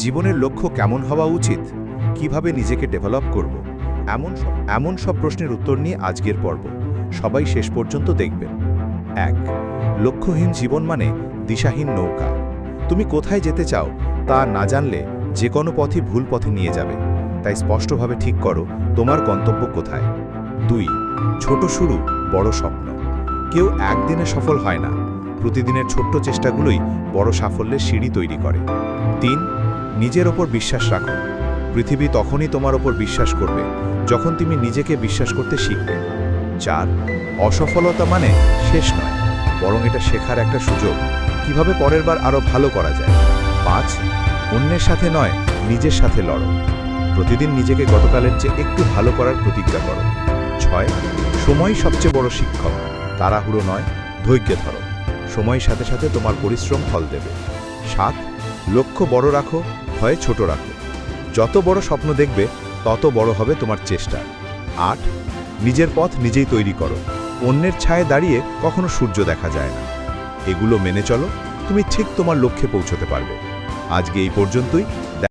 জীবনের লক্ষ্য কেমন হওয়া উচিত, কিভাবে নিজেকে ডেভেলপ করব, এমন সব প্রশ্নের উত্তর নিয়ে আজকের পর্ব। সবাই শেষ পর্যন্ত দেখবেন। 1. লক্ষ্যহীন জীবন মানে দিশাহীন নৌকা। তুমি কোথায় যেতে চাও তা না জানলে যে কোনো পথই ভুল পথে নিয়ে যাবে। তাই স্পষ্টভাবে ঠিক করো তোমার গন্তব্য কোথায়। 2. ছোট শুরু, বড় স্বপ্ন। কেউ একদিনে সফল হয় না, প্রতিদিনের ছোট্ট চেষ্টাগুলোই বড় সাফল্যের সিঁড়ি তৈরি করে। 3. নিজের ওপর বিশ্বাস রাখো। পৃথিবী তখনই তোমার ওপর বিশ্বাস করবে যখন তুমি নিজেকে বিশ্বাস করতে শিখবে। 4. অসফলতা মানে শেষ নয়, বরং এটা শেখার একটা সুযোগ, কিভাবে পরের বার আরও ভালো করা যায়। 5. অন্যের সাথে নয়, নিজের সাথে লড়ো। প্রতিদিন নিজেকে গতকালের চেয়ে একটু ভালো করার প্রতিজ্ঞা করো। 6. সময় সবচেয়ে বড় শিক্ষক, তাড়াহুড়ো নয়, ধৈর্য ধরো। সময়ের সাথে সাথে তোমার পরিশ্রম ফল দেবে। 7. লক্ষ্য বড় রাখো, ভয় ছোট রাখো। যত বড় স্বপ্ন দেখবে তত বড় হবে তোমার চেষ্টা। 8. নিজের পথ নিজেই তৈরি করো, অন্যের ছায়ে দাঁড়িয়ে কখনো সূর্য দেখা যায় না। এগুলো মেনে চলো, তুমি ঠিক তোমার লক্ষ্যে পৌঁছতে পারবে। আজকে এই পর্যন্তই।